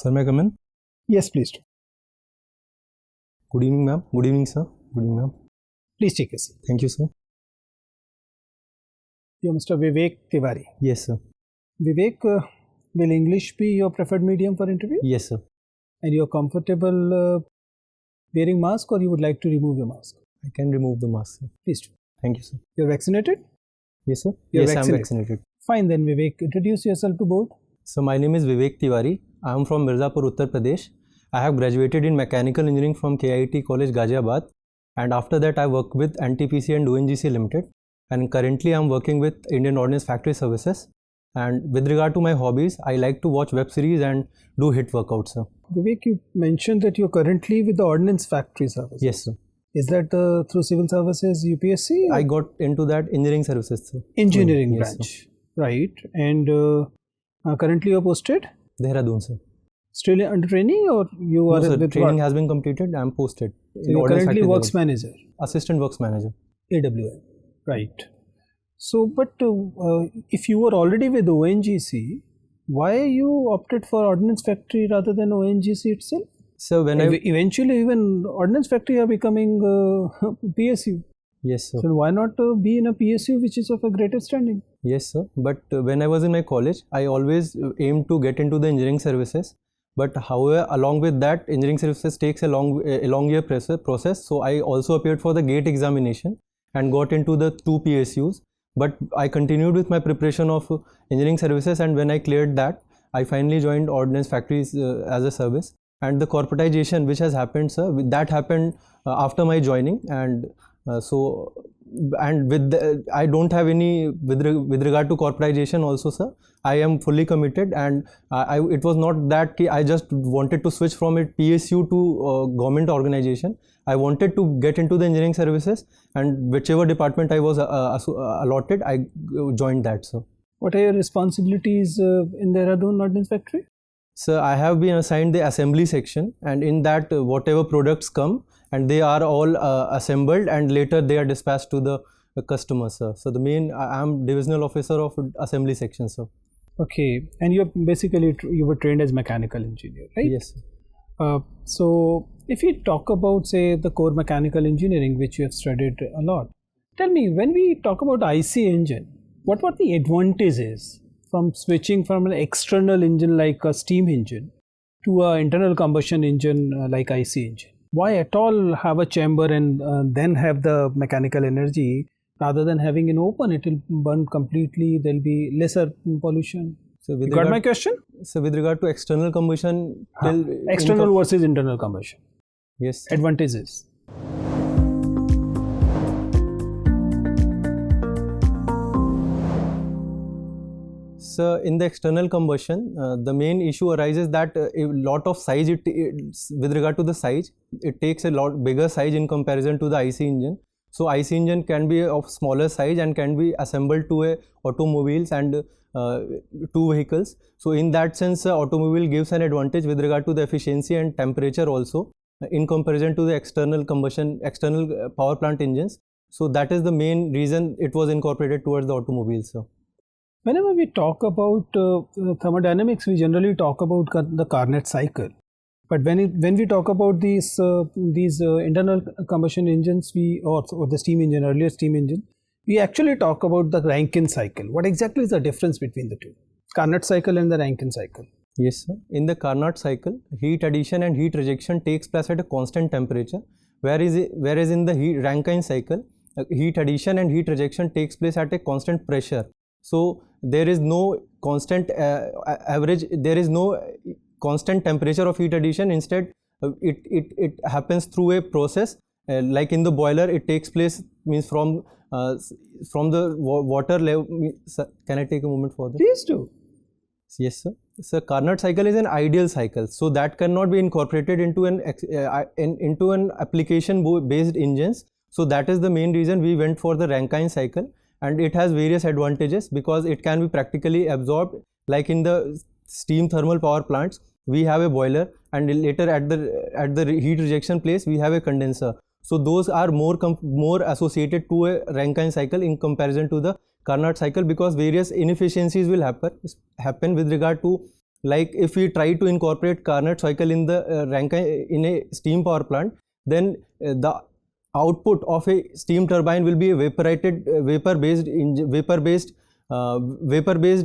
Sir, may I come in? Yes, please do. Good evening, ma'am. Good evening, sir. Good evening, ma'am. Please take a seat. Thank you, sir. You're Mr. Vivek Tiwari. Yes, sir. Vivek, will English be your preferred medium for interview? Yes, sir. And you're comfortable wearing mask, or you would like to remove your mask? I can remove the mask, sir. Please do. Thank you, sir. You're vaccinated? Yes, sir. You're yes, vaccinated. I'm vaccinated. Fine then, Vivek. Introduce yourself to board. So, my name is Vivek Tiwari. I am from Mirzapur, Uttar Pradesh. I have graduated in Mechanical Engineering from KIT College, Ghaziabad. And after that, I worked with NTPC and ONGC Limited. And currently, I'm working with Indian Ordnance Factory Services. And with regard to my hobbies, I like to watch web series and do HIIT workouts, sir. Vivek, you mentioned that you're currently with the Ordnance Factory Services. Yes, sir. Is that through Civil Services, UPSC? I got into that engineering services, sir. Engineering Yes, branch. sir. Right. And currently you're posted? Dehradun, sir. Still under training, or you are No, sir, with training what? has been completed. I am posted. So you're currently works manager? Assistant works manager. AWM. Right. So, but if you were already with ONGC, why you opted for Ordnance Factory rather than ONGC itself? So when Eventually, even Ordnance Factory are becoming PSU. Yes, sir. So why not be in a PSU which is of a greater standing? Yes, sir. But when I was in my college, I always aimed to get into the engineering services. But however, along with that, engineering services takes a long year process. So I also appeared for the GATE examination and got into the 2 PSUs. But I continued with my preparation of engineering services, and when I cleared that, I finally joined Ordnance Factories as a service. And the corporatization which has happened, sir, that happened after my joining, and I don't have any with regard to corporatization also, sir. I am fully committed, and it was not that I just wanted to switch from a PSU to government organization. I wanted to get into the engineering services, and whichever department I was allotted, I joined that, sir. What are your responsibilities in the Dehradun Ordnance Factory? So I have been assigned the assembly section, and in that whatever products come, and they are all assembled, and later they are dispatched to the customer, sir. So I am divisional officer of assembly section, sir. Okay, and you were trained as mechanical engineer, right? Yes, sir. So if you talk about, say, the core mechanical engineering, which you have studied a lot, tell me, when we talk about IC engine, what the advantages from switching from an external engine like a steam engine to an internal combustion engine like IC engine? Why at all have a chamber and then have the mechanical energy rather than having an open? It will burn completely, there will be lesser pollution. So you got my question? So with regard to external combustion, external versus internal combustion. Yes. Advantages. So in the external combustion, the main issue arises that a lot of size, with regard to the size, it takes a lot bigger size in comparison to the IC engine. So IC engine can be of smaller size and can be assembled to automobiles and 2 vehicles. So in that sense, automobile gives an advantage with regard to the efficiency and temperature also in comparison to the external power plant engines. So that is the main reason it was incorporated towards the automobiles, sir. Whenever we talk about thermodynamics, we generally talk about the Carnot cycle. But when we talk about these internal combustion engines, or the steam engine, earlier steam engine, we actually talk about the Rankine cycle. What exactly is the difference between the two? Carnot cycle and the Rankine cycle. Yes, sir. In the Carnot cycle, heat addition and heat rejection takes place at a constant temperature, whereas in the Rankine cycle, heat addition and heat rejection takes place at a constant pressure. So there is no constant there is no constant temperature of heat addition. Instead, it happens through a process like in the boiler. It takes place from the water level. Can I take a moment for that? Please do. Yes, sir. So Carnot cycle is an ideal cycle, so that cannot be incorporated into an application based engines. So that is the main reason we went for the Rankine cycle, and it has various advantages because it can be practically absorbed. Like in the steam thermal power plants, we have a boiler, and later at the heat rejection place we have a condenser. So those are more associated to a Rankine cycle in comparison to the Carnot cycle, because various inefficiencies will happen with regard to Like if we try to incorporate Carnot cycle in the Rankine in a steam power plant, then the output of a steam turbine will be a vapor-based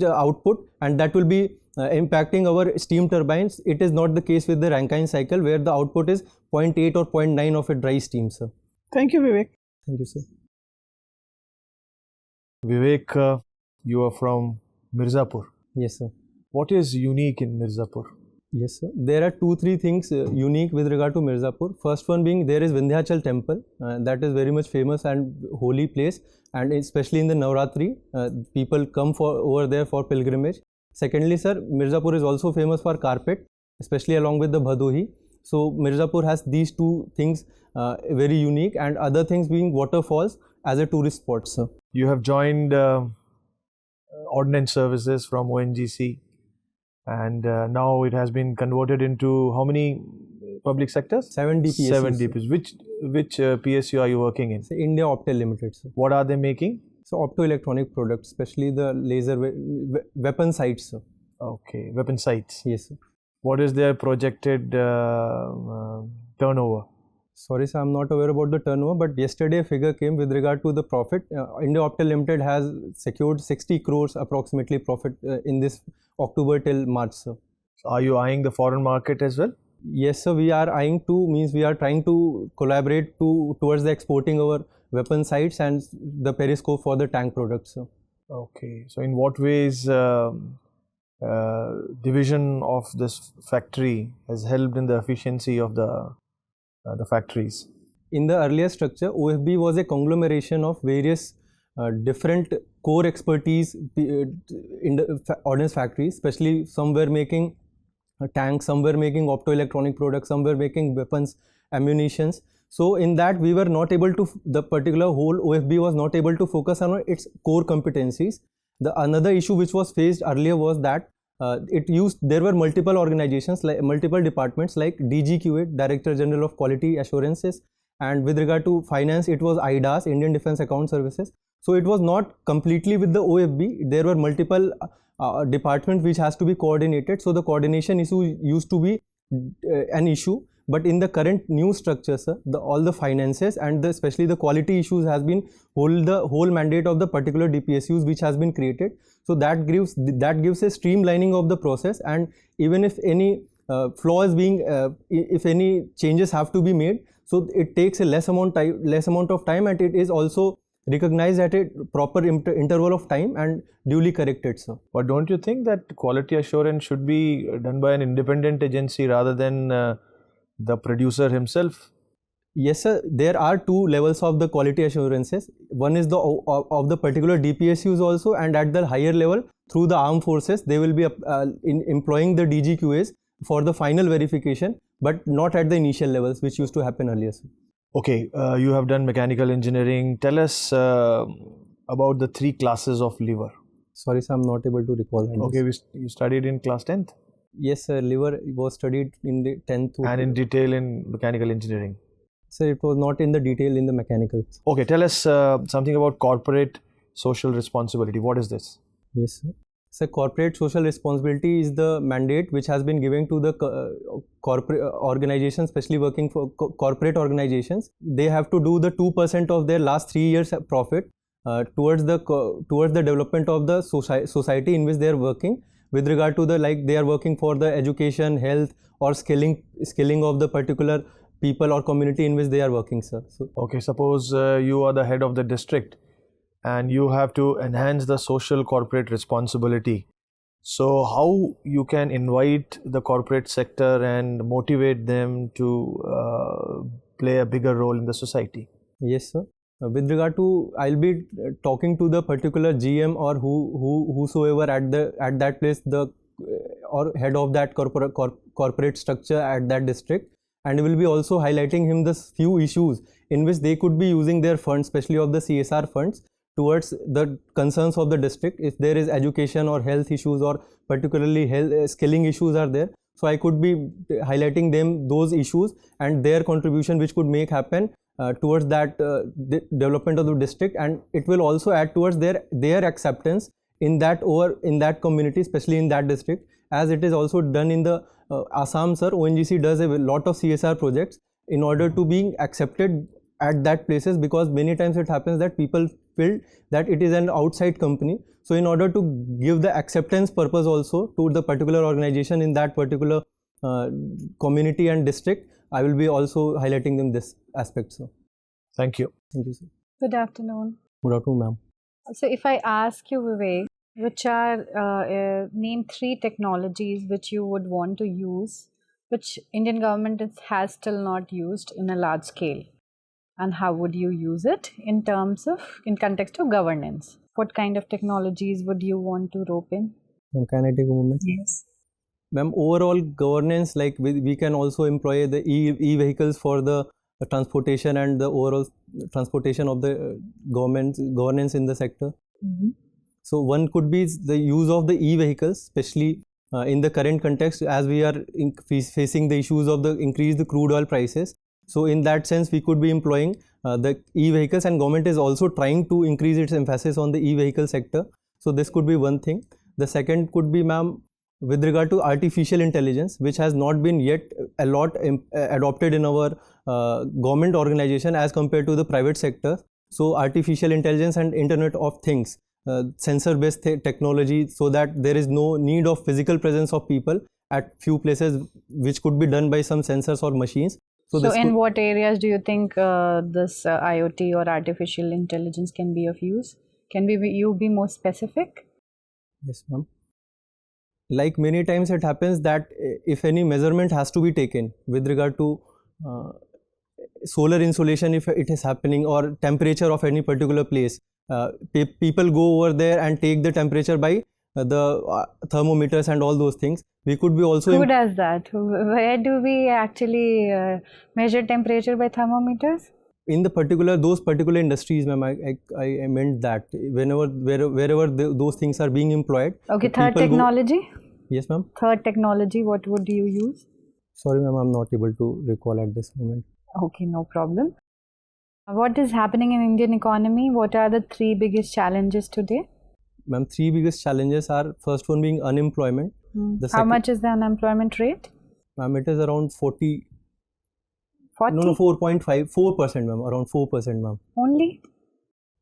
output, and that will be impacting our steam turbines. It is not the case with the Rankine cycle, where the output is 0.8 or 0.9 of a dry steam, sir. Thank you, Vivek. Thank you, sir. Vivek, you are from Mirzapur. Yes, sir. What is unique in Mirzapur? Yes, sir. There are 2-3 things unique with regard to Mirzapur. First one being there is Vindhyachal temple, that is very much famous and holy place, and especially in the Navratri, people come over there for pilgrimage. Secondly, sir, Mirzapur is also famous for carpet, especially along with the Bhadohi. So Mirzapur has these 2 things very unique, and other things being waterfalls as a tourist spot, sir. You have joined ordnance services from ONGC, and now it has been converted into how many public sectors? 7 DPSUs. 7 DPSUs. Which PSU are you working in? So India Optel Limited, sir. What are they making? So optoelectronic products, especially the laser weapon sights, sir. Okay, weapon sights. Yes, sir. What is their projected turnover? Sorry, sir, I'm not aware about the turnover, but yesterday a figure came with regard to the profit. India Optel Limited has secured 60 crores approximately profit in this October till March, sir. So are you eyeing the foreign market as well? Yes, sir, we are eyeing to, means we are trying to collaborate towards the exporting our weapon sights and the periscope for the tank products, sir. Okay, so in what ways division of this factory has helped in the efficiency of the factories? In the earlier structure, OFB was a conglomeration of various different core expertise in the ordnance factories, especially some were making tanks, some were making optoelectronic products, some were making weapons, ammunitions. So in that we were not able to, the particular whole OFB was not able to focus on its core competencies. The another issue which was faced earlier was that there were multiple organizations, like multiple departments like DGQA, Director General of Quality Assurances, and with regard to finance it was IDAS, Indian Defence Account Services. So it was not completely with the OFB, there were multiple departments which has to be coordinated. So the coordination issue used to be an issue, but in the current new structure, sir, all the finances and especially the quality issues has been the whole mandate of the particular DPSUs which has been created. So that gives a streamlining of the process, and even if any flaws being, if any changes have to be made, so it takes a less amount of time, and it is also recognized at a proper interval of time and duly corrected, sir. But don't you think that quality assurance should be done by an independent agency rather than the producer himself? Yes, sir. There are 2 levels of the quality assurances. One is of the particular DPSUs also, and at the higher level through the armed forces they will be employing the DGQAs for the final verification, but not at the initial levels which used to happen earlier, sir. Okay, you have done mechanical engineering. Tell us about the 3 classes of lever. Sorry, sir, I'm not able to recall that. Okay, you studied in class 10th? Yes, sir. Lever was studied in the 10th. And in detail in mechanical engineering? Sir, it was not in the detail in the mechanical. Okay, tell us something about corporate social responsibility. What is this? Yes, sir. So corporate social responsibility is the mandate which has been given to the corporate organizations, especially working for corporate organizations. They have to do the 2% of their last 3 years profit towards the development of the society in which they are working, with regard to the, like, they are working for the education, health, or skilling of the particular people or community in which they are working, sir. So, okay, suppose you are the head of the district and you have to enhance the social corporate responsibility. So how you can invite the corporate sector and motivate them to play a bigger role in the society? Yes, sir. With regard to, I'll be talking to the particular GM or whosoever at that place, or head of that corporate structure at that district, and we will be also highlighting him the few issues in which they could be using their funds, especially of the CSR funds, towards the concerns of the district. If there is education or health issues, or particularly health skilling issues are there, so I could be highlighting them those issues and their contribution which could make happen towards that development of the district, and it will also add towards their acceptance in that community, especially in that district, as it is also done in the Assam, sir. ONGC does a lot of CSR projects in order to being accepted at that places, because many times it happens that people feel that it is an outside company. So in order to give the acceptance purpose also to the particular organization in that particular community and district, I will be also highlighting them this aspect, sir. Thank you. Thank you, sir. Good afternoon. Good afternoon, ma'am. So if I ask you, Vivek, which are name 3 technologies which you would want to use, which Indian government has still not used in a large scale, and how would you use it in context of governance? What kind of technologies would you want to rope in? Ma'am, can I take a moment? Yes. Ma'am, overall governance, like we can also employ the e-vehicles for the transportation and the overall transportation of the governance in the sector. So one could be the use of the e-vehicles, especially in the current context, as we are facing the issues of the increased crude oil prices. So in that sense, we could be employing the e-vehicles, and government is also trying to increase its emphasis on the e-vehicle sector. So this could be one thing. The second could be, ma'am, with regard to artificial intelligence, which has not been yet a lot adopted in our government organization as compared to the private sector. So artificial intelligence and Internet of Things, sensor-based technology, so that there is no need of physical presence of people at few places, which could be done by some sensors or machines. So in what areas do you think this IoT or artificial intelligence can be of use? Can you be more specific? Yes, ma'am. Like many times it happens that if any measurement has to be taken with regard to solar insolation, if it is happening, or temperature of any particular place, people go over there and take the temperature by the thermometers and all those things. We could be also... Who does that? Where do we actually measure temperature by thermometers? In the those particular industries, ma'am, I meant that wherever those things are being employed. Okay, third technology? Yes, ma'am. Third technology, what would you use? Sorry, ma'am, I'm not able to recall at this moment. Okay, no problem. What is happening in Indian economy? What are the 3 biggest challenges today? Ma'am, 3 biggest challenges are, first one being unemployment. How much is the unemployment rate? Ma'am, it is around 40. 40? No, 4%, ma'am, around 4%, ma'am. Only?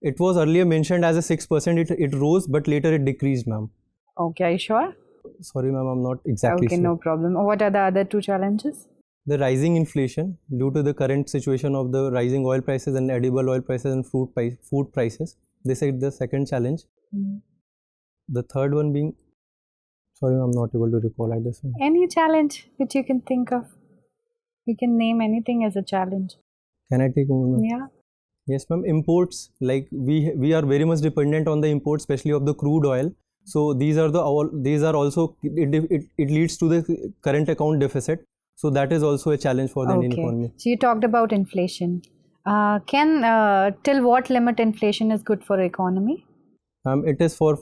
It was earlier mentioned as a 6%, it rose, but later it decreased, ma'am. Okay, are you sure? Sorry, ma'am, I'm not exactly sure. sure. No problem. What are the other 2 challenges? The rising inflation due to the current situation of the rising oil prices and edible oil prices and food prices. This is the second challenge. The third one being, sorry, I'm not able to recall at this one. Any challenge which you can think of. You can name anything as a challenge. Can I take a moment? Yeah. Yes, ma'am. Imports, like we are very much dependent on the import, especially of the crude oil. So these are also it leads to the current account deficit. So that is also a challenge for the Indian economy. So you talked about inflation. Till what limit inflation is good for economy? It is for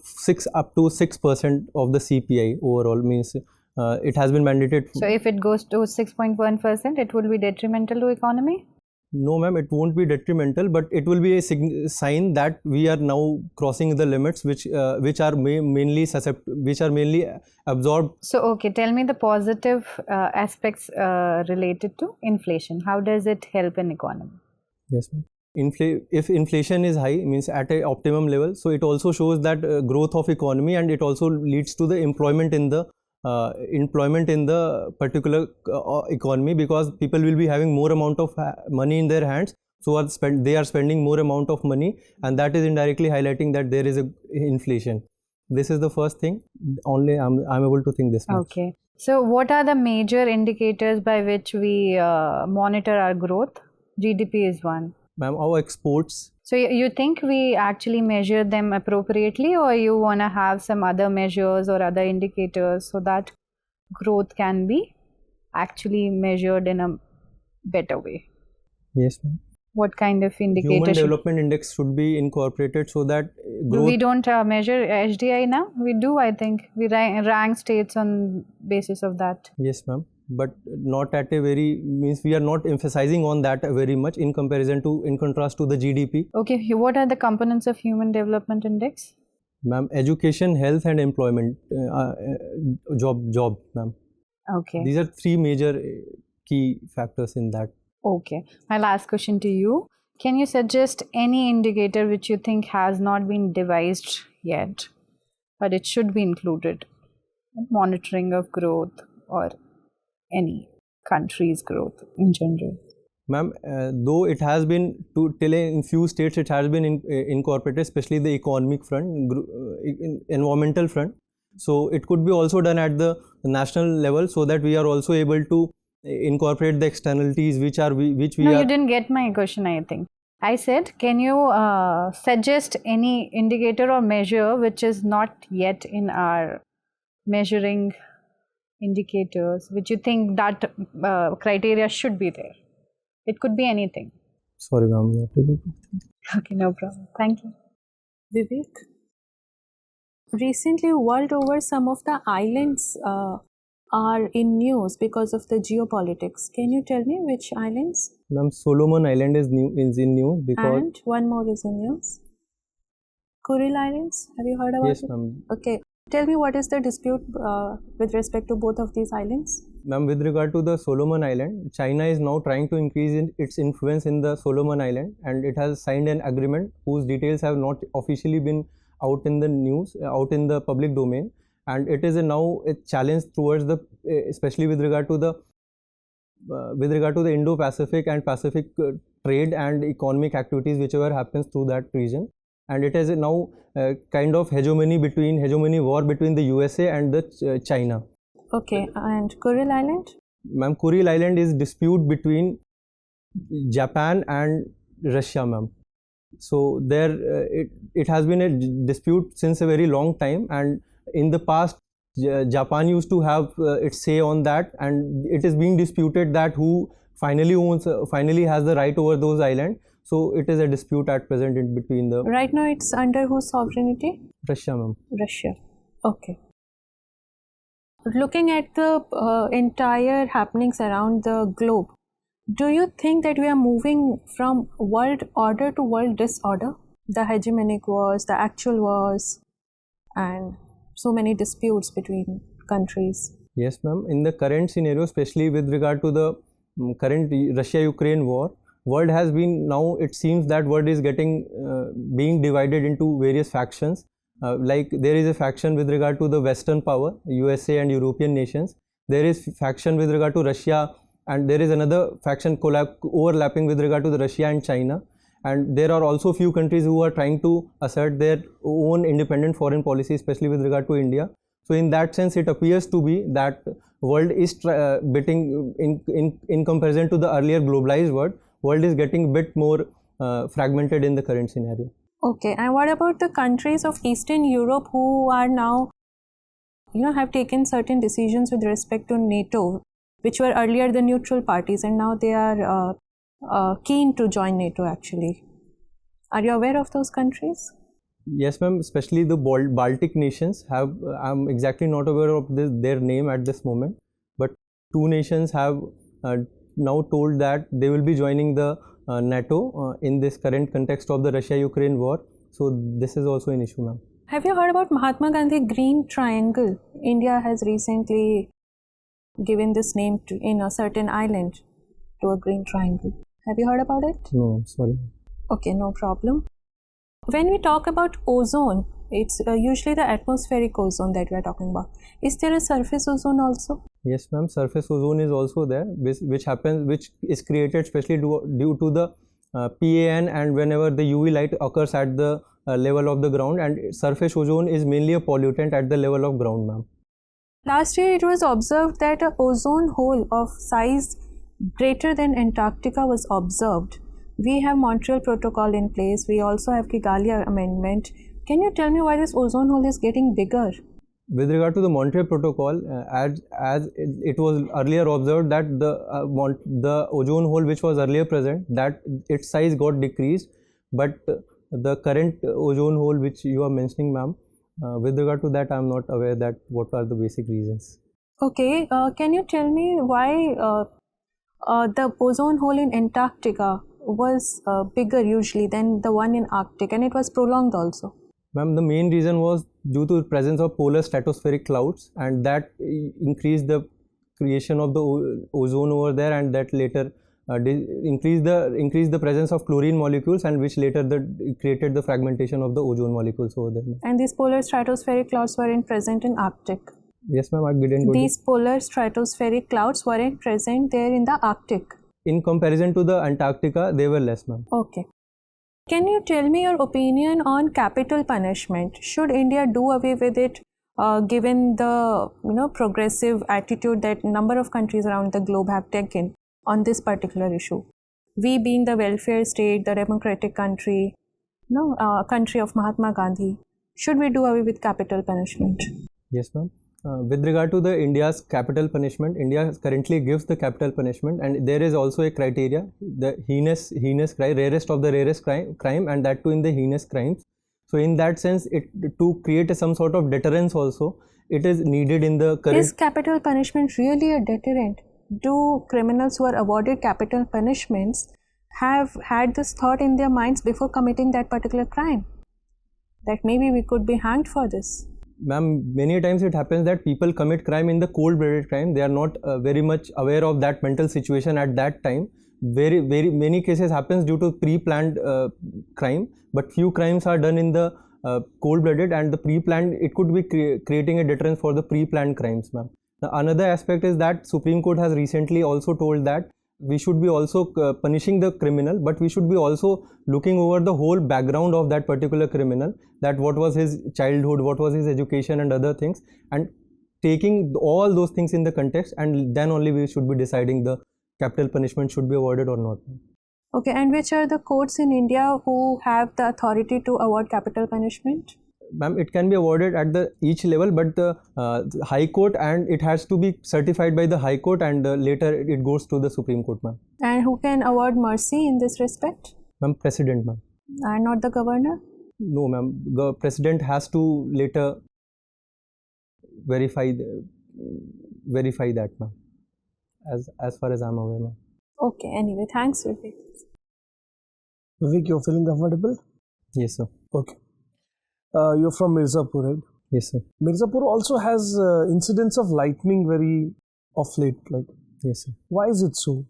up to 6% of the CPI overall, means it has been mandated. So if it goes to 6.1%, it will be detrimental to economy? No, ma'am, it won't be detrimental, but it will be a sign that we are now crossing the limits, which are mainly absorbed. So, okay, tell me the positive aspects related to inflation. How does it help an economy? Yes, ma'am. If inflation is high, means at an optimum level, so it also shows that growth of economy, and it also leads to the employment in the particular economy, because people will be having more amount of money in their hands, so they are spending more amount of money, and that is indirectly highlighting that there is a inflation. This is the first thing. Only I'm able to think this much. Okay. So what are the major indicators by which we monitor our growth? GDP is one. Ma'am, our exports. So you think we actually measure them appropriately, or you want to have some other measures or other indicators so that growth can be actually measured in a better way? Yes, ma'am. What kind of indicator? Human Development Index should be incorporated so that growth... We don't measure HDI now? We do, I think. We rank states on basis of that. Yes, ma'am. But not at a very, means we are not emphasizing on that very much in contrast to the GDP. Okay, what are the components of Human Development Index? Ma'am, education, health and employment, job, ma'am. Okay. These are three major key factors in that. Okay. My last question to you. Can you suggest any indicator which you think has not been devised yet, but it should be included? Monitoring of growth or any country's growth in general. Ma'am, though it has been till in few states it has been incorporated, especially the economic front, environmental front. So it could be also done at the national level, so that we are also able to incorporate the externalities which we No, are. you didn't get my question, I think. I said, can you suggest any indicator or measure which is not yet in our measuring indicators, which you think that criteria should be there? It could be anything. Sorry, ma'am. Okay, no problem. Thank you. Vivek, recently world over some of the islands are in news because of the geopolitics. Can you tell me which islands? Ma'am, Solomon Island is in news because. And one more is in news. Kuril Islands. Have you heard about it? Yes, ma'am. Okay. Tell me, what is the dispute with respect to both of these islands? Ma'am, with regard to the Solomon Island, China is now trying to increase its influence in the Solomon Island, and it has signed an agreement whose details have not officially been out in the news, out in the public domain, and it is now a challenge towards the, especially with regard to the Indo-Pacific and Pacific trade and economic activities whichever happens through that region. And it has now kind of hegemony war between the USA and the China. Okay, and Kuril Island? Ma'am, Kuril Island is dispute between Japan and Russia, ma'am. So there it has been a dispute since a very long time, and in the past Japan used to have its say on that, and it is being disputed that who finally has the right over those islands. So it is a dispute at present in between the. Right now it's under whose sovereignty? Russia, ma'am. Russia. Okay. Looking at the entire happenings around the globe, do you think that we are moving from world order to world disorder? The hegemonic wars, the actual wars, and so many disputes between countries. Yes, ma'am. In the current scenario, especially with regard to the current Russia-Ukraine war, world has been now, it seems that world is being divided into various factions. Like there is a faction with regard to the Western power, USA and European nations. There is faction with regard to Russia, and there is another faction overlapping with regard to the Russia and China. And there are also few countries who are trying to assert their own independent foreign policy, especially with regard to India. So in that sense, it appears to be that world is getting in comparison to the earlier globalized world is getting a bit more fragmented in the current scenario. Okay, and what about the countries of Eastern Europe who are now, have taken certain decisions with respect to NATO, which were earlier the neutral parties, and now they are keen to join NATO actually. Are you aware of those countries? Yes, ma'am. Especially the Baltic nations have. I'm exactly not aware of their name at this moment, but two nations have now told that they will be joining the NATO in this current context of the Russia-Ukraine war. So this is also an issue, ma'am. Have you heard about Mahatma Gandhi Green Triangle? India has recently given this name in a certain island to a green triangle. Have you heard about it? No, I'm sorry. Okay, no problem. When we talk about ozone, it's usually the atmospheric ozone that we are talking about. Is there a surface ozone also? Yes, ma'am. Surface ozone is also there, which is created especially due to the PAN and whenever the UV light occurs at the level of the ground, and surface ozone is mainly a pollutant at the level of ground, ma'am. Last year it was observed that an ozone hole of size greater than Antarctica was observed. We have Montreal Protocol in place. We also have Kigali Amendment. Can you tell me why this ozone hole is getting bigger? With regard to the Montreal Protocol, as it was earlier observed that the ozone hole which was earlier present, that its size got decreased, but the current ozone hole which you are mentioning, ma'am, with regard to that, I am not aware that what are the basic reasons. Okay, can you tell me why the ozone hole in Antarctica was bigger usually than the one in Arctic, and it was prolonged also? Ma'am, the main reason was due to the presence of polar stratospheric clouds, and that increased the creation of the ozone over there, and that later increased the presence of chlorine molecules, and which later created the fragmentation of the ozone molecules over there. And these polar stratospheric clouds weren't present in Arctic. Yes, ma'am, I didn't go. These polar stratospheric clouds weren't present there in the Arctic. In comparison to the Antarctica, they were less, ma'am. Okay. Can you tell me your opinion on capital punishment? Should India do away with it, given the progressive attitude that number of countries around the globe have taken on this particular issue? We being the welfare state, the democratic country, country of Mahatma Gandhi, should we do away with capital punishment? Yes, ma'am. With regard to the India's capital punishment, India currently gives the capital punishment, and there is also a criteria, the heinous crime, rarest of the rarest crime, and that too in the heinous crimes. So in that sense, to create some sort of deterrence also, it is needed in the current. Is capital punishment really a deterrent? Do criminals who are awarded capital punishments have had this thought in their minds before committing that particular crime, that maybe we could be hanged for this? Ma'am, many times it happens that people commit crime in the cold-blooded crime. They are not very much aware of that mental situation at that time. Very many cases happens due to pre-planned crime, but few crimes are done in the cold-blooded, and the pre-planned, it could be creating a deterrence for the pre-planned crimes, ma'am. Now, another aspect is that Supreme Court has recently also told that we should be also punishing the criminal, but we should be also looking over the whole background of that particular criminal, that what was his childhood, what was his education and other things, and taking all those things in the context, and then only we should be deciding the capital punishment should be awarded or not. Okay, and which are the courts in India who have the authority to award capital punishment? Ma'am, it can be awarded at each level, but the High Court, and it has to be certified by the High Court, and later it goes to the Supreme Court, ma'am. And who can award mercy in this respect? Ma'am, President, ma'am. And not the governor? No, ma'am. The President has to later verify that, ma'am. As far as I'm aware, ma'am. Okay. Anyway, thanks, Vivek. Vivek, you're feeling comfortable? Yes, sir. Okay. You're from Mirzapur, right? Yes, sir. Mirzapur also has incidents of lightning very of late, like. Yes, sir. Why is it so?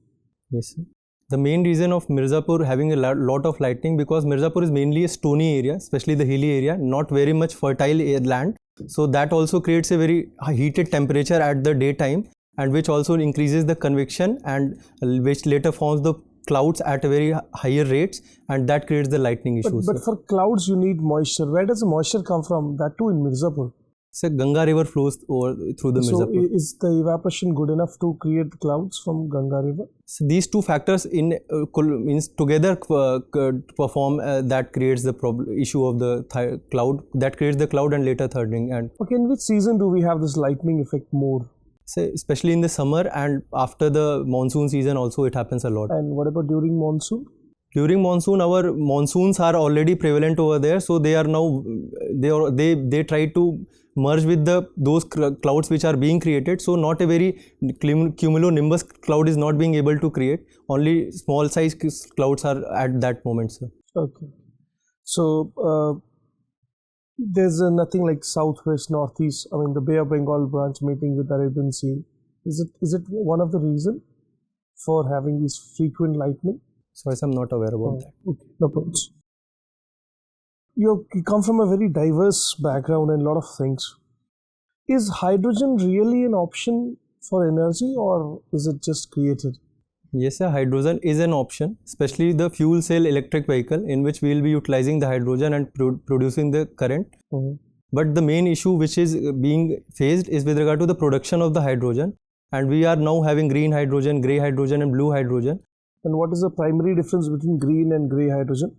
Yes, sir. The main reason of Mirzapur having a lot of lightning, because Mirzapur is mainly a stony area, especially the hilly area, not very much fertile land. So that also creates a very heated temperature at the daytime, and which also increases the convection, and which later forms the clouds at a very higher rates, and that creates the lightning issues. But for clouds you need moisture. Where does the moisture come from? That too in Mirzapur. So Ganga river flows through the Mirzapur. So is the evaporation good enough to create the clouds from Ganga river? So these two factors means together perform that creates the issue of the cloud, that creates the cloud and later thundering. And okay, in which season do we have this lightning effect more? So especially in the summer, and after the monsoon season also it happens a lot. And what about during monsoon? During monsoon, our monsoons are already prevalent over there, so they are now they try to merge with those clouds which are being created. So not a very cumulonimbus cloud is not being able to create. Only small size clouds are at that moment, sir. Okay. So there's nothing like southwest, northeast. I mean, the Bay of Bengal branch meeting with Arabian Sea. Is it one of the reason for having this frequent lightning? Sorry, I'm not aware about that. Okay, no problems. You come from a very diverse background and a lot of things. Is hydrogen really an option for energy, or is it just created? Yes, sir. Hydrogen is an option, especially the fuel cell electric vehicle, in which we will be utilizing the hydrogen and producing the current. Mm-hmm. But the main issue which is being faced is with regard to the production of the hydrogen. And we are now having green hydrogen, grey hydrogen and blue hydrogen. And what is the primary difference between green and grey hydrogen?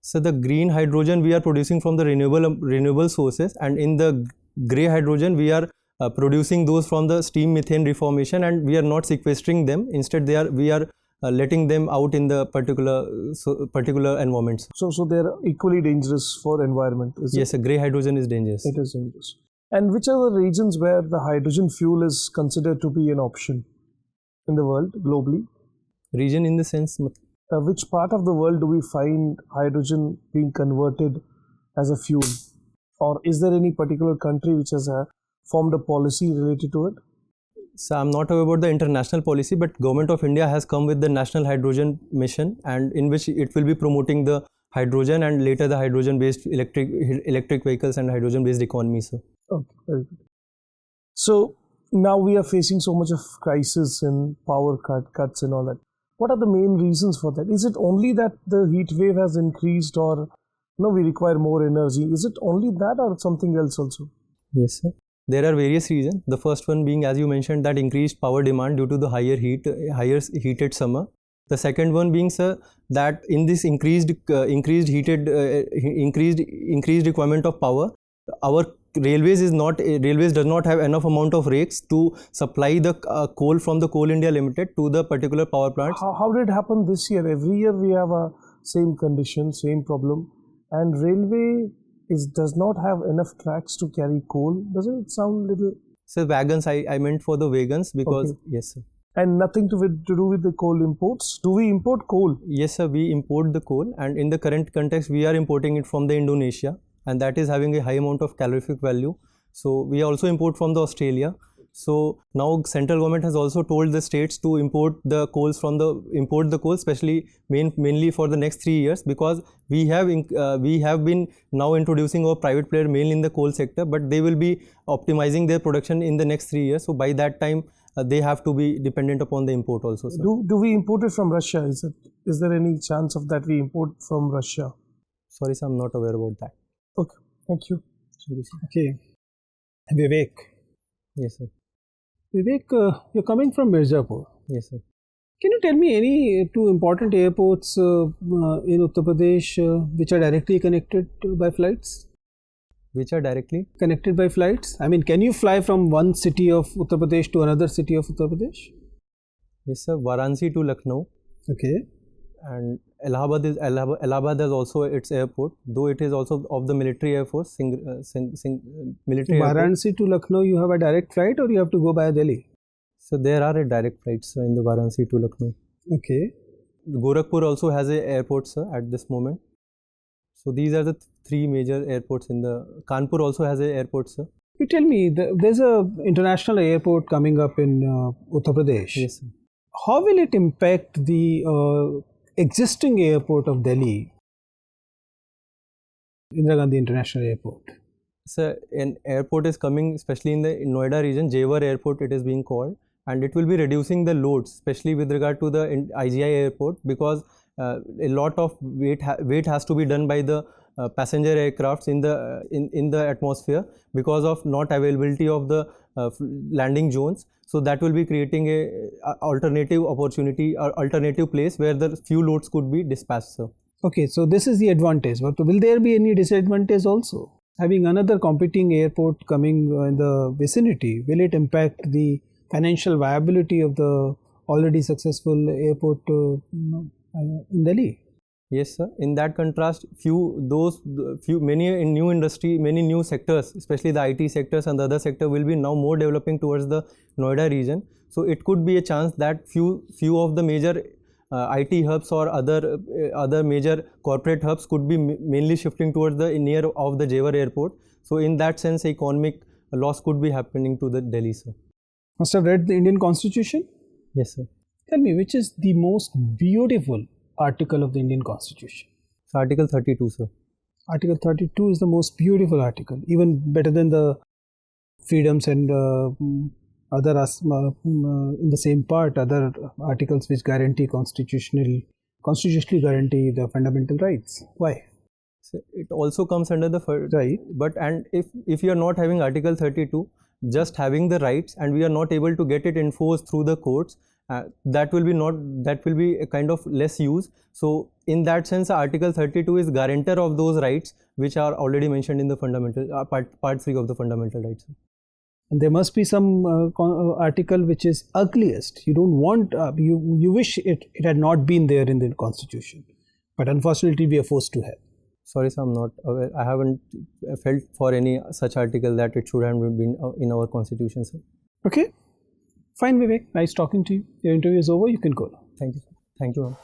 So the green hydrogen we are producing from the renewable sources, and in the grey hydrogen we are producing those from the steam methane reformation, and we are not sequestering them. Instead, we are letting them out in the particular environments. So they are equally dangerous for environment. Yes, grey hydrogen is dangerous. It is dangerous. And which are the regions where the hydrogen fuel is considered to be an option in the world globally? Region in the sense. Which part of the world do we find hydrogen being converted as a fuel? Or is there any particular country which has formed a policy related to it? So I'm not aware about the international policy, but Government of India has come with the National Hydrogen Mission, and in which it will be promoting the hydrogen and later the hydrogen-based electric vehicles and hydrogen-based economy. So. Okay, very good. So now we are facing so much of crisis in power cuts and all that. What are the main reasons for that? Is it only that the heat wave has increased, or we require more energy? Is it only that or something else also? Yes, sir. There are various reasons. The first one being, as you mentioned, that increased power demand due to the higher heated summer. The second one being, sir, that in this increased requirement of power, our railways does not have enough amount of rakes to supply the coal from the Coal India Limited to the particular power plants. How did it happen this year? Every year we have a same condition, same problem, and railway does not have enough tracks to carry coal. Doesn't it sound little? So wagons, I meant for the wagons because okay. Yes, sir. And nothing to do with the coal imports. Do we import coal? Yes, sir. We import the coal, and in the current context, we are importing it from the Indonesia, and that is having a high amount of calorific value. So we also import from the Australia. So now central government has also told the states to import the coal, especially mainly for the next 3 years, because we have been now introducing our private player mainly in the coal sector, but they will be optimizing their production in the next 3 years. So by that time they have to be dependent upon the import also. Sir. Do we import it from Russia? Is there any chance of that we import from Russia? Sorry, sir, I'm not aware about that. Okay, thank you. Okay, Vivek. Yes, sir. Vivek, you're coming from Mirzapur. Yes, sir. Can you tell me any two important airports in Uttar Pradesh which are directly connected by flights? Which are directly connected by flights? I mean, can you fly from one city of Uttar Pradesh to another city of Uttar Pradesh? Yes, sir. Varanasi to Lucknow. Okay. And Allahabad has also its airport, though it is also of the military air force. Military Varanasi to Lucknow, you have a direct flight, or you have to go by Delhi? So there are direct flights in the Varanasi to Lucknow. Okay. Gorakhpur also has an airport, sir, at this moment. So these are the three major airports in the. Kanpur also has an airport, sir. You tell me, there's a international airport coming up in Uttar Pradesh. Yes, sir. How will it impact the existing airport of Delhi, Indira Gandhi International Airport? So an airport is coming, especially in the Noida region, Jewar Airport it is being called, and it will be reducing the loads, especially with regard to the IGI airport, because a lot of weight has to be done by the passenger aircrafts in the atmosphere because of not availability of the landing zones. So that will be creating a alternative opportunity or alternative place where the few loads could be dispatched, sir. Okay, so this is the advantage, but will there be any disadvantage also? Having another competing airport coming in the vicinity, will it impact the financial viability of the already successful airport in Delhi? Yes, sir. In that contrast, many new sectors, especially the IT sectors and the other sector, will be now more developing towards the Noida region. So it could be a chance that few of the major IT hubs or other major corporate hubs could be mainly shifting towards the near of the Jewar airport. So in that sense, economic loss could be happening to the Delhi, sir. Must have read the Indian Constitution? Yes, sir. Tell me, which is the most beautiful article of the Indian Constitution? So Article 32, sir. Article 32 is the most beautiful article, even better than the freedoms and other in the same part, other articles which guarantee constitutionally guarantee the fundamental rights. Why? So it also comes under the right. But and if you are not having Article 32, just having the rights, and we are not able to get it enforced through the courts, that will be a kind of less use. So in that sense, Article 32 is guarantor of those rights which are already mentioned in the fundamental part 3 of the fundamental rights. And there must be some article which is ugliest. You don't want you wish it had not been there in the Constitution, but unfortunately we are forced to have. Sorry, sir, I'm not aware. I haven't felt for any such article that it should have been in our Constitution, sir. Okay. Fine, Vivek. Nice talking to you. Your interview is over. You can go now. Thank you, sir. Thank you, ma'am.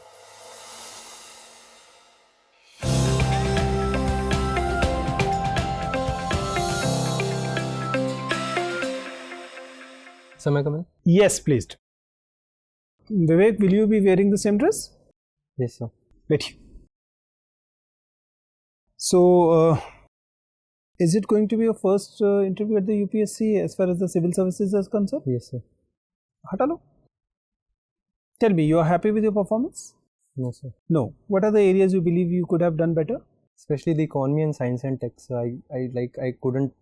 Sir, may I come in? Yes, please. Vivek, will you be wearing the same dress? Yes, sir. Wait. So, is it going to be your first interview at the UPSC as far as the civil services is concerned? Yes, sir. Hatalo. Tell me, you are happy with your performance? No, sir. No. What are the areas you believe you could have done better? Especially the economy and science and tech. So I couldn't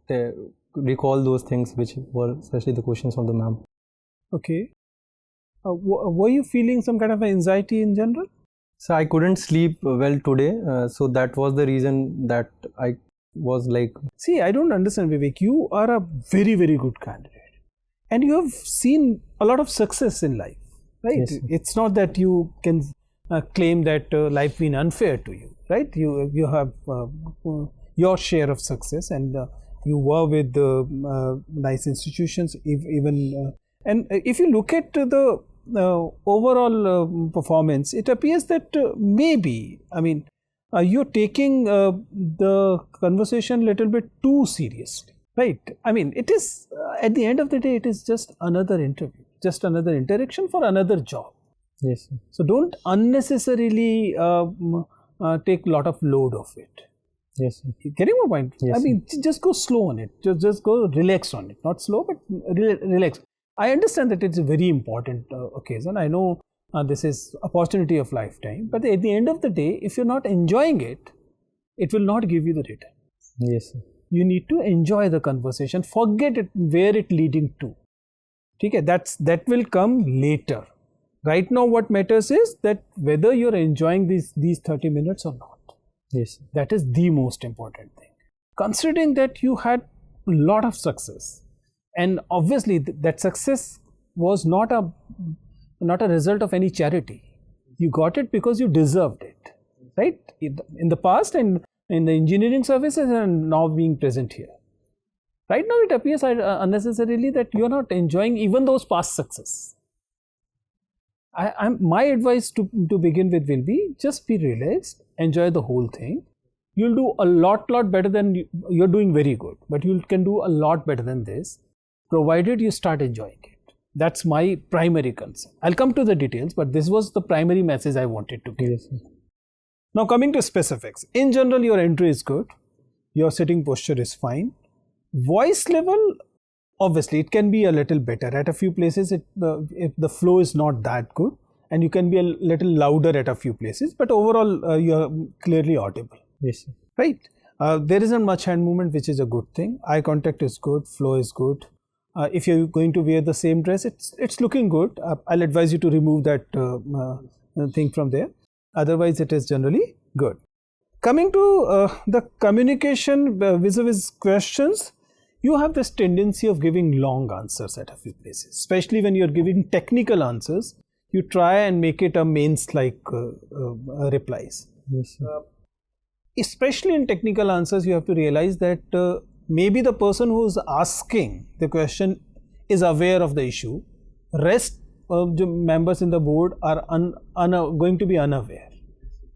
recall those things which were especially the questions from the ma'am. Okay. Were you feeling some kind of anxiety in general? So I couldn't sleep well today. So that was the reason that I was like. See, I don't understand, Vivek. You are a very, very good candidate. And you have seen a lot of success in life, right? Yes, it's not that you can claim that life been unfair to you, right? You have your share of success, and you were with nice institutions, even and if you look at the overall performance, it appears that maybe, I mean, you're taking the conversation a little bit too seriously, right? I mean, it is at the end of the day, it is just another interview, just another interaction for another job. Yes, sir. So don't unnecessarily take a lot of load of it. Yes, sir. Getting my point? Yes, I mean, just go slow on it. Just go relax on it. Not slow, but relax. I understand that it's a very important occasion. I know this is opportunity of lifetime. But at the end of the day, if you're not enjoying it, it will not give you the return. Yes, sir. You need to enjoy the conversation. Forget it, where it leading to. Okay, that will come later. Right now, what matters is that whether you're enjoying these 30 minutes or not. Yes, sir. That is the most important thing. Considering that you had a lot of success, and obviously that success was not a result of any charity. You got it because you deserved it, right? In the past and in the engineering services, and now being present here. Right now, it appears unnecessarily that you are not enjoying even those past success. My advice to begin with will be just be relaxed, enjoy the whole thing. You'll do a lot better than you're doing very good, but you can do a lot better than this, provided you start enjoying it. That's my primary concern. I'll come to the details, but this was the primary message I wanted to give. Yes, sir. Now coming to specifics. In general, your entry is good. Your sitting posture is fine. Voice level, obviously, it can be a little better. At a few places, if the flow is not that good, and you can be a little louder at a few places, but overall, you're clearly audible. Yes, sir. Right? There isn't much hand movement, which is a good thing. Eye contact is good. Flow is good. If you're going to wear the same dress, it's looking good. I'll advise you to remove that thing from there. Otherwise, it is generally good. Coming to the communication vis-a-vis questions, you have this tendency of giving long answers at a few places, especially when you're giving technical answers. You try and make it a mains-like replies. Yes, sir. Especially in technical answers, you have to realize that maybe the person who is asking the question is aware of the issue. Rest of the members in the board are going to be unaware,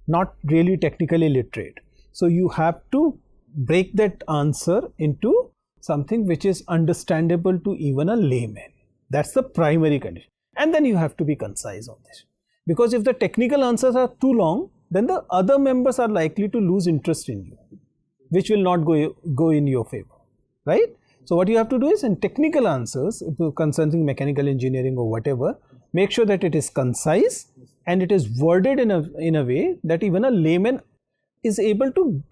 not really technically literate. So you have to break that answer into something which is understandable to even a layman. That's the primary condition. And then you have to be concise on this. Because if the technical answers are too long, then the other members are likely to lose interest in you, which will not go in your favor, right? So what you have to do is in technical answers concerning mechanical engineering or whatever, make sure that it is concise and it is worded in a way that even a layman is able to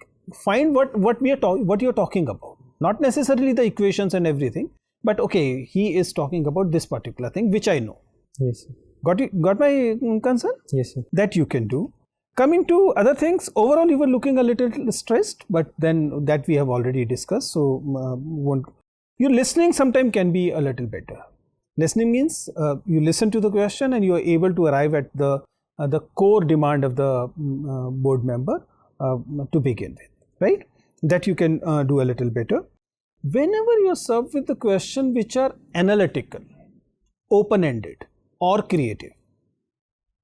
find what you're talking about. Not necessarily the equations and everything, but okay, he is talking about this particular thing, which I know. Yes, sir. Got my concern? Yes, sir. That you can do. Coming to other things, overall you were looking a little stressed, but then that we have already discussed. So your listening sometimes can be a little better. Listening means you listen to the question and you are able to arrive at the core demand of the board member to begin with, right? That you can do a little better. Whenever you are served with the question which are analytical, open-ended or creative,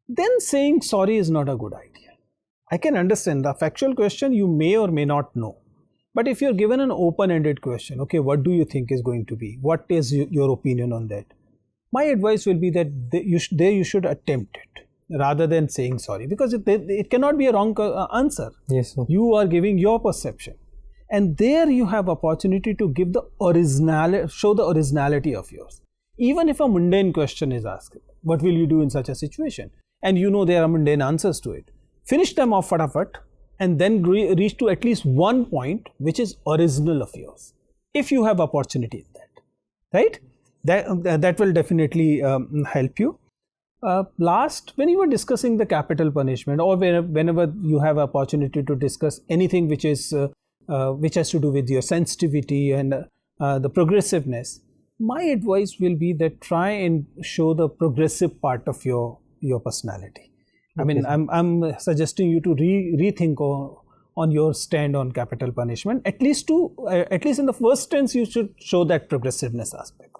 then saying sorry is not a good idea. I can understand the factual question you may or may not know. But if you're given an open-ended question, okay, what do you think is going to be? What is your opinion on that? my advice will be that you should attempt it rather than saying sorry, because it cannot be a wrong answer. Yes, sir. You are giving your perception, and there you have opportunity to give the originality, show the originality of yours. Even if a mundane question is asked, what will you do in such a situation? And you know there are mundane answers to it. Finish them off fatafat and then reach to at least one point which is original of yours, if you have opportunity in that, right? That will definitely help you. Last, when you were discussing the capital punishment, or whenever you have opportunity to discuss anything which is which has to do with your sensitivity and the progressiveness, my advice will be that try and show the progressive part of your personality. I mean, I'm suggesting you to rethink on your stand on capital punishment. At least in the first instance, you should show that progressiveness aspect.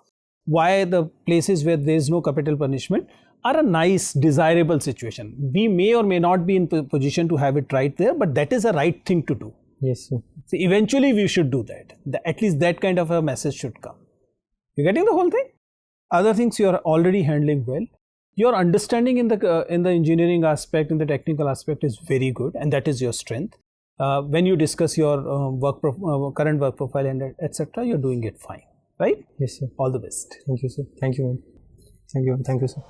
Why the places where there is no capital punishment are a nice, desirable situation. We may or may not be in position to have it right there, but that is a right thing to do. Yes, sir. So eventually we should do that. At least that kind of a message should come. You getting the whole thing? Other things you are already handling well. Your understanding in the engineering aspect, in the technical aspect is very good, and that is your strength. When you discuss your current work profile and etc., you're doing it fine, right? Yes, sir. All the best. Thank you, sir. Thank you, ma'am. Thank you, sir.